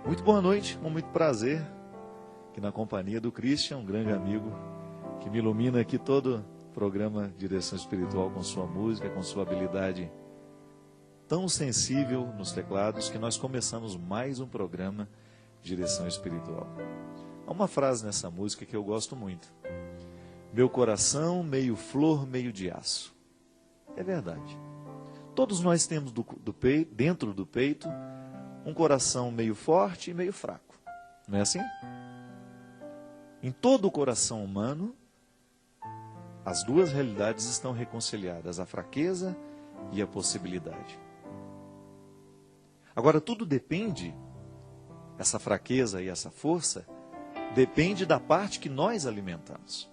Muito boa noite, com muito prazer, aqui na companhia do Christian, um grande amigo, que me ilumina aqui todo o programa Direção Espiritual com sua música, com sua habilidade tão sensível nos teclados, que nós começamos mais um programa Direção Espiritual. Há uma frase nessa música que eu gosto muito. Meu coração, meio flor, meio de aço. É verdade. Todos nós temos dentro do peito um coração meio forte e meio fraco. Não é assim? Em todo o coração humano, as duas realidades estão reconciliadas, a fraqueza e a possibilidade. Agora, tudo depende, essa fraqueza e essa força, depende da parte que nós alimentamos.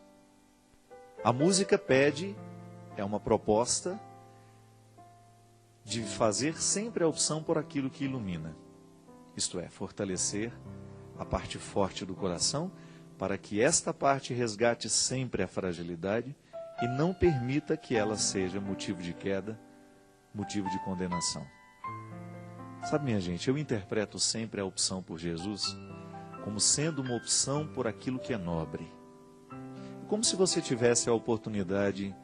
A música pede, é uma proposta de fazer sempre a opção por aquilo que ilumina. Isto é, fortalecer a parte forte do coração para que esta parte resgate sempre a fragilidade e não permita que ela seja motivo de queda, motivo de condenação. Sabe, minha gente, eu interpreto sempre a opção por Jesus como sendo uma opção por aquilo que é nobre. Como se você tivesse a oportunidade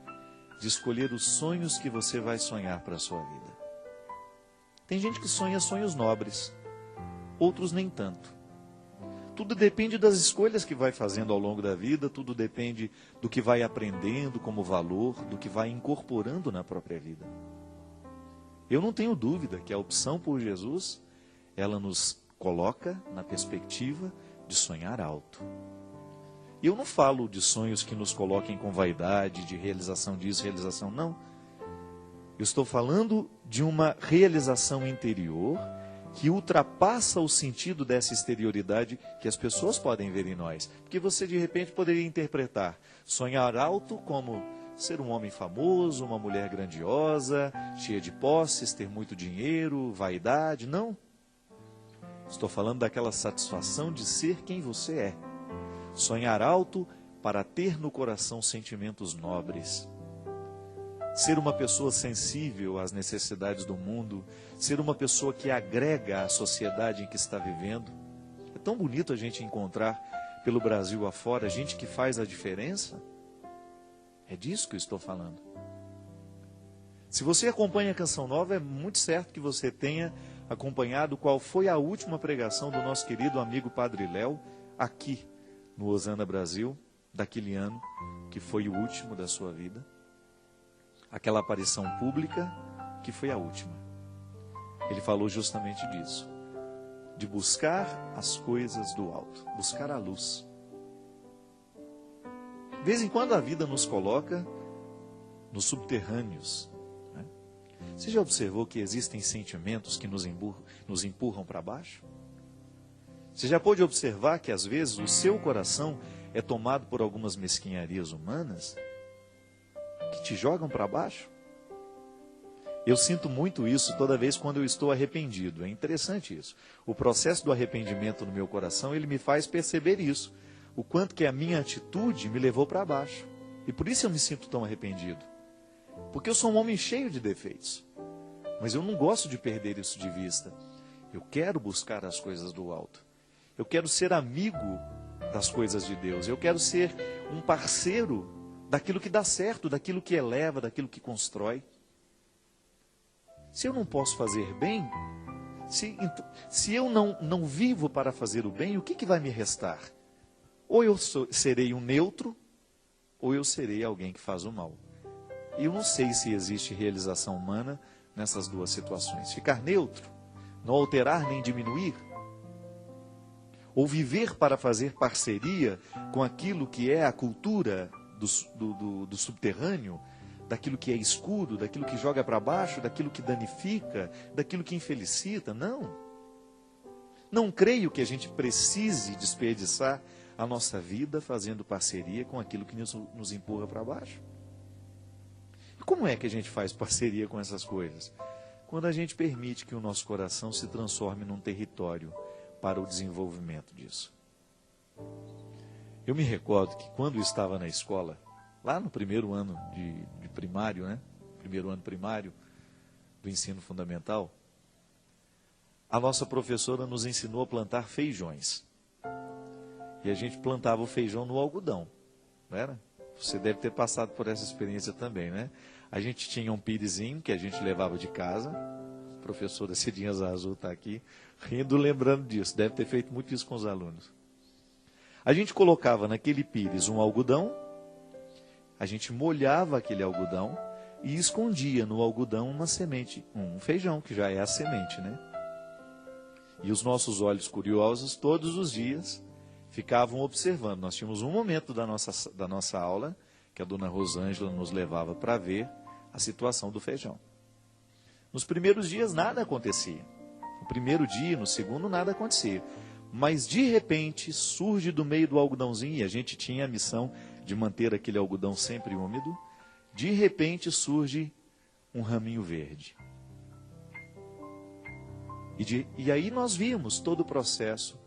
de escolher os sonhos que você vai sonhar para a sua vida. Tem gente que sonha sonhos nobres, outros nem tanto. Tudo depende das escolhas que vai fazendo ao longo da vida, tudo depende do que vai aprendendo como valor, do que vai incorporando na própria vida. Eu não tenho dúvida que a opção por Jesus, ela nos coloca na perspectiva de sonhar alto. E eu não falo de sonhos que nos coloquem com vaidade, de realização disso, realização não. Eu estou falando de uma realização interior que ultrapassa o sentido dessa exterioridade que as pessoas podem ver em nós. Porque você, de repente, poderia interpretar sonhar alto como ser um homem famoso, uma mulher grandiosa, cheia de posses, ter muito dinheiro, vaidade. Não. Estou falando daquela satisfação de ser quem você é. Sonhar alto para ter no coração sentimentos nobres. Ser uma pessoa sensível às necessidades do mundo, ser uma pessoa que agrega à sociedade em que está vivendo. É tão bonito a gente encontrar pelo Brasil afora gente que faz a diferença. É disso que eu estou falando. Se você acompanha a Canção Nova, é muito certo que você tenha acompanhado qual foi a última pregação do nosso querido amigo Padre Léo, aqui no Osana Brasil, daquele ano, que foi o último da sua vida. Aquela aparição pública que foi a última. Ele falou justamente disso, de buscar as coisas do alto, buscar a luz. De vez em quando a vida nos coloca nos subterrâneos. Né? Você já observou que existem sentimentos que nos empurram para baixo? Você já pôde observar que às vezes o seu coração é tomado por algumas mesquinharias humanas que te jogam para baixo? Eu sinto muito isso toda vez quando eu estou arrependido. É interessante isso. O processo do arrependimento no meu coração, ele me faz perceber isso. O quanto que a minha atitude me levou para baixo. E por isso eu me sinto tão arrependido. Porque eu sou um homem cheio de defeitos. Mas eu não gosto de perder isso de vista. Eu quero buscar as coisas do alto. Eu quero ser amigo das coisas de Deus. Eu quero ser um parceiro daquilo que dá certo, daquilo que eleva, daquilo que constrói. Se eu não posso fazer bem, se eu não vivo para fazer o bem, o que vai me restar? Ou eu serei um neutro, ou eu serei alguém que faz o mal. E eu não sei se existe realização humana nessas duas situações. Ficar neutro, não alterar nem diminuir, ou viver para fazer parceria com aquilo que é a cultura do subterrâneo, daquilo que é escuro, daquilo que joga para baixo, daquilo que danifica, daquilo que infelicita. Não creio que a gente precise desperdiçar a nossa vida fazendo parceria com aquilo que nos empurra para baixo. E como é que a gente faz parceria com essas coisas? Quando a gente permite que o nosso coração se transforme num território para o desenvolvimento disso. Eu me recordo que quando eu estava na escola, lá no primeiro ano de primário, né? Primeiro ano primário do ensino fundamental, a nossa professora nos ensinou a plantar feijões. E a gente plantava o feijão no algodão, não era? Você deve ter passado por essa experiência também, né? A gente tinha um pirezinho que a gente levava de casa. A professora Cidinha Zazu está aqui, rindo, lembrando disso. Deve ter feito muito isso com os alunos. A gente colocava naquele pires um algodão, a gente molhava aquele algodão e escondia no algodão uma semente, um feijão, que já é a semente, né? E os nossos olhos curiosos, todos os dias, ficavam observando. Nós tínhamos um momento da nossa aula, que a dona Rosângela nos levava para ver a situação do feijão. Nos primeiros dias nada acontecia. No primeiro dia, no segundo, nada acontecia. Mas de repente surge do meio do algodãozinho, e a gente tinha a missão de manter aquele algodão sempre úmido, de repente surge um raminho verde. E aí nós vimos todo o processo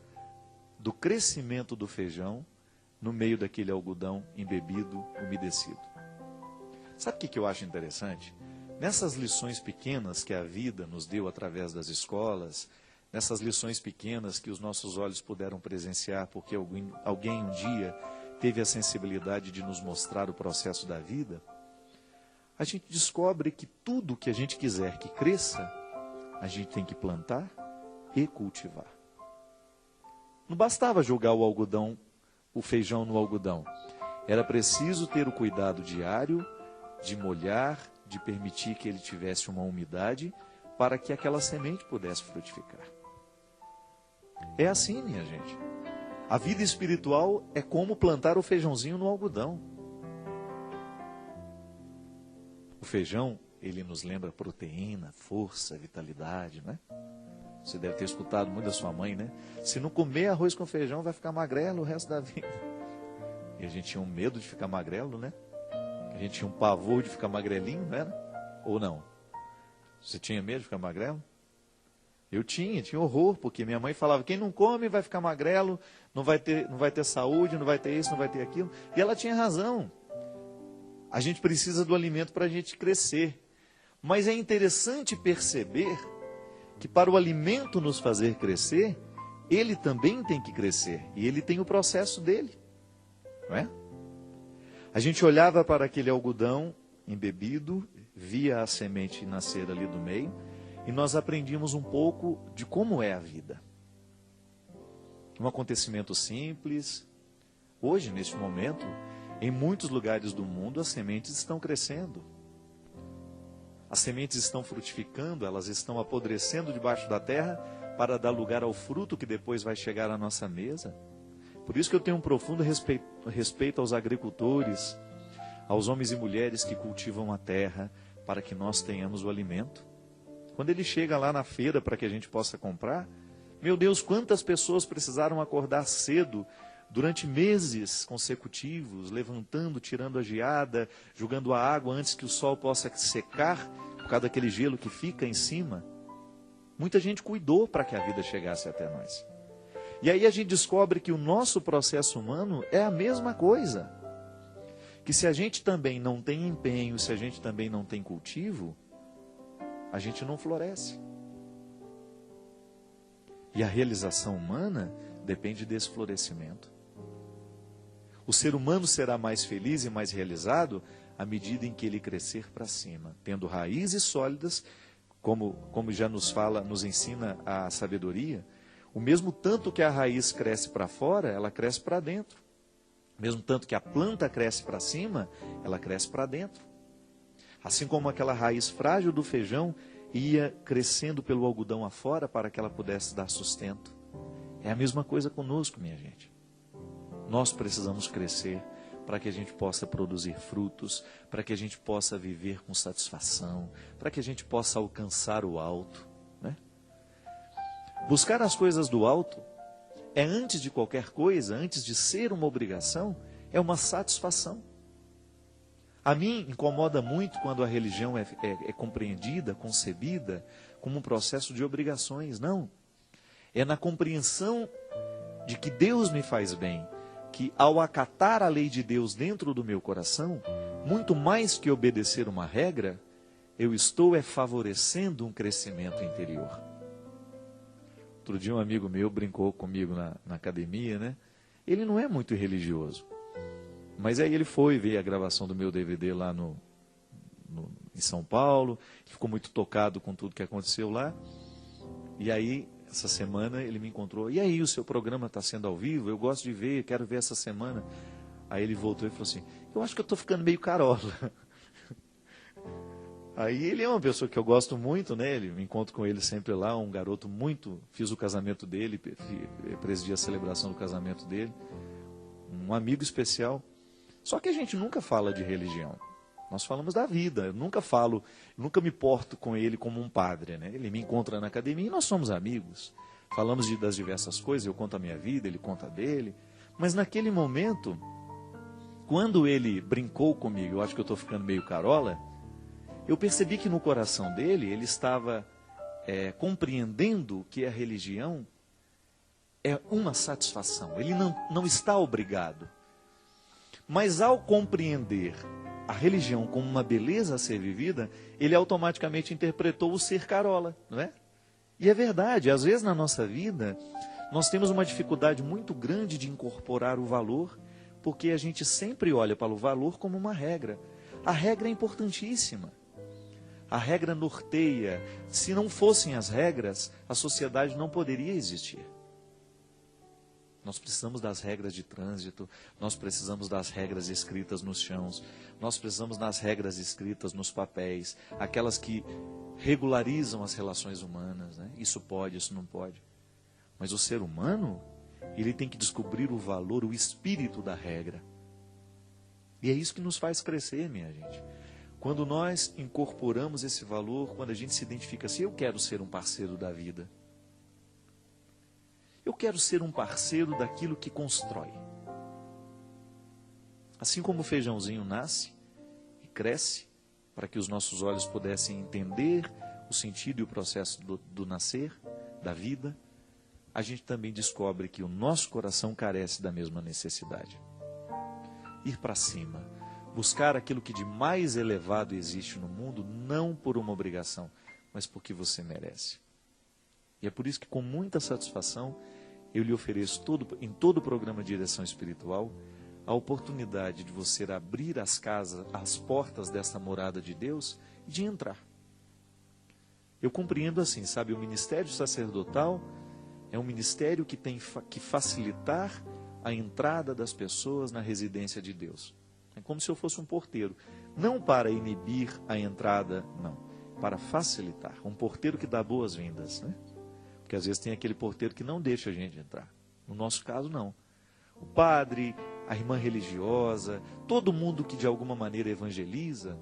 do crescimento do feijão no meio daquele algodão embebido, umedecido. Sabe o que eu acho interessante? Nessas lições pequenas que a vida nos deu através das escolas, nessas lições pequenas que os nossos olhos puderam presenciar, porque alguém um dia teve a sensibilidade de nos mostrar o processo da vida, a gente descobre que tudo que a gente quiser que cresça, a gente tem que plantar e cultivar. Não bastava jogar o algodão, o feijão no algodão. Era preciso ter o cuidado diário de molhar, de permitir que ele tivesse uma umidade para que aquela semente pudesse frutificar. É assim, minha gente. A vida espiritual é como plantar o feijãozinho no algodão. O feijão, ele nos lembra proteína, força, vitalidade, né? Você deve ter escutado muito da sua mãe, né? Se não comer arroz com feijão, vai ficar magrelo o resto da vida. E a gente tinha um medo de ficar magrelo, né? A gente tinha um pavor de ficar magrelinho, não era? Ou não? Você tinha medo de ficar magrelo? Eu tinha horror, porque minha mãe falava, quem não come vai ficar magrelo, não vai ter saúde, não vai ter isso, não vai ter aquilo. E ela tinha razão. A gente precisa do alimento para a gente crescer. Mas é interessante perceber que para o alimento nos fazer crescer, ele também tem que crescer. E ele tem o processo dele. Não é? A gente olhava para aquele algodão embebido, via a semente nascer ali do meio, e nós aprendíamos um pouco de como é a vida. Um acontecimento simples. Hoje, neste momento, em muitos lugares do mundo, as sementes estão crescendo. As sementes estão frutificando, elas estão apodrecendo debaixo da terra para dar lugar ao fruto que depois vai chegar à nossa mesa. Por isso que eu tenho um profundo respeito aos agricultores, aos homens e mulheres que cultivam a terra para que nós tenhamos o alimento. Quando ele chega lá na feira para que a gente possa comprar, meu Deus, quantas pessoas precisaram acordar cedo durante meses consecutivos, levantando, tirando a geada, jogando a água antes que o sol possa secar, por causa daquele gelo que fica em cima. Muita gente cuidou para que a vida chegasse até nós. E aí a gente descobre que o nosso processo humano é a mesma coisa. Que se a gente também não tem empenho, se a gente também não tem cultivo, a gente não floresce. E a realização humana depende desse florescimento. O ser humano será mais feliz e mais realizado à medida em que ele crescer para cima, tendo raízes sólidas, como já nos ensina a sabedoria. O mesmo tanto que a raiz cresce para fora, ela cresce para dentro. O mesmo tanto que a planta cresce para cima, ela cresce para dentro. Assim como aquela raiz frágil do feijão ia crescendo pelo algodão afora para que ela pudesse dar sustento. É a mesma coisa conosco, minha gente. Nós precisamos crescer para que a gente possa produzir frutos, para que a gente possa viver com satisfação, para que a gente possa alcançar o alto, né? Buscar as coisas do alto é, antes de qualquer coisa, antes de ser uma obrigação, é uma satisfação. A mim incomoda muito quando a religião é compreendida, concebida como um processo de obrigações. Não. É na compreensão de que Deus me faz bem, que ao acatar a lei de Deus dentro do meu coração, muito mais que obedecer uma regra, eu estou favorecendo um crescimento interior. Outro dia um amigo meu brincou comigo na academia, né? Ele não é muito religioso. Mas aí ele foi ver a gravação do meu DVD lá em São Paulo, ficou muito tocado com tudo que aconteceu lá. E aí, essa semana, ele me encontrou. E aí, o seu programa está sendo ao vivo? Eu gosto de ver, quero ver essa semana. Aí ele voltou e falou assim, eu acho que eu estou ficando meio carola. Aí ele é uma pessoa que eu gosto muito, né? Eu me encontro com ele sempre lá, um garoto muito... Fiz o casamento dele, presidi a celebração do casamento dele. Um amigo especial. Só que a gente nunca fala de religião. Nós falamos da vida. Eu nunca me porto com ele como um padre, né? Ele me encontra na academia e nós somos amigos. Falamos das diversas coisas, eu conto a minha vida, ele conta a dele. Mas naquele momento, quando ele brincou comigo, eu acho que eu estou ficando meio carola, eu percebi que no coração dele, ele estava compreendendo que a religião é uma satisfação. Ele não está obrigado. Mas ao compreender a religião como uma beleza a ser vivida, ele automaticamente interpretou o ser carola, não é? E é verdade, às vezes na nossa vida, nós temos uma dificuldade muito grande de incorporar o valor, porque a gente sempre olha para o valor como uma regra. A regra é importantíssima. A regra norteia. Se não fossem as regras, a sociedade não poderia existir. Nós precisamos das regras de trânsito, nós precisamos das regras escritas nos chãos, nós precisamos das regras escritas nos papéis, aquelas que regularizam as relações humanas, né? Isso pode, isso não pode. Mas o ser humano, ele tem que descobrir o valor, o espírito da regra. E é isso que nos faz crescer, minha gente. Quando nós incorporamos esse valor, quando a gente se identifica assim, eu quero ser um parceiro da vida. Eu quero ser um parceiro daquilo que constrói. Assim como o feijãozinho nasce e cresce, para que os nossos olhos pudessem entender o sentido e o processo do nascer, da vida, a gente também descobre que o nosso coração carece da mesma necessidade. Ir para cima, buscar aquilo que de mais elevado existe no mundo, não por uma obrigação, mas porque você merece. E é por isso que com muita satisfação eu lhe ofereço em todo o programa de direção espiritual a oportunidade de você abrir as portas desta morada de Deus e de entrar. Eu compreendo assim, sabe, o ministério sacerdotal é um ministério que tem que facilitar a entrada das pessoas na residência de Deus. É como se eu fosse um porteiro, não para inibir a entrada, não, para facilitar. Um porteiro que dá boas-vindas, né? Porque às vezes tem aquele porteiro que não deixa a gente entrar. No nosso caso, não. O padre, a irmã religiosa, todo mundo que de alguma maneira evangeliza,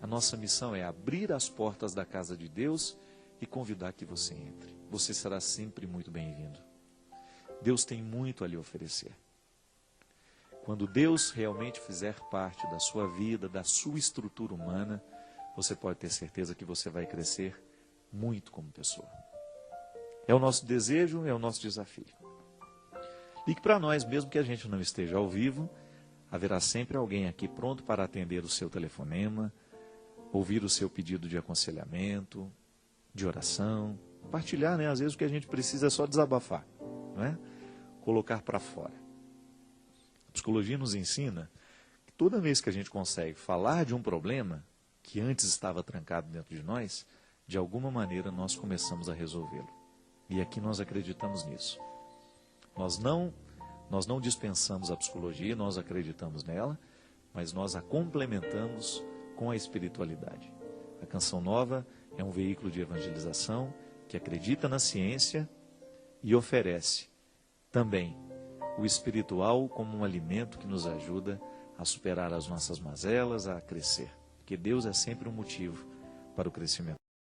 a nossa missão é abrir as portas da casa de Deus e convidar que você entre. Você será sempre muito bem-vindo. Deus tem muito a lhe oferecer. Quando Deus realmente fizer parte da sua vida, da sua estrutura humana, você pode ter certeza que você vai crescer muito como pessoa. É o nosso desejo, é o nosso desafio. Ligue para nós, mesmo que a gente não esteja ao vivo, haverá sempre alguém aqui pronto para atender o seu telefonema, ouvir o seu pedido de aconselhamento, de oração, partilhar, né? Às vezes o que a gente precisa é só desabafar, não é? Colocar para fora. A psicologia nos ensina que toda vez que a gente consegue falar de um problema que antes estava trancado dentro de nós, de alguma maneira nós começamos a resolvê-lo. E aqui nós acreditamos nisso. Nós não dispensamos a psicologia, nós acreditamos nela, mas nós a complementamos com a espiritualidade. A Canção Nova é um veículo de evangelização que acredita na ciência e oferece também o espiritual como um alimento que nos ajuda a superar as nossas mazelas, a crescer. Porque Deus é sempre um motivo para o crescimento.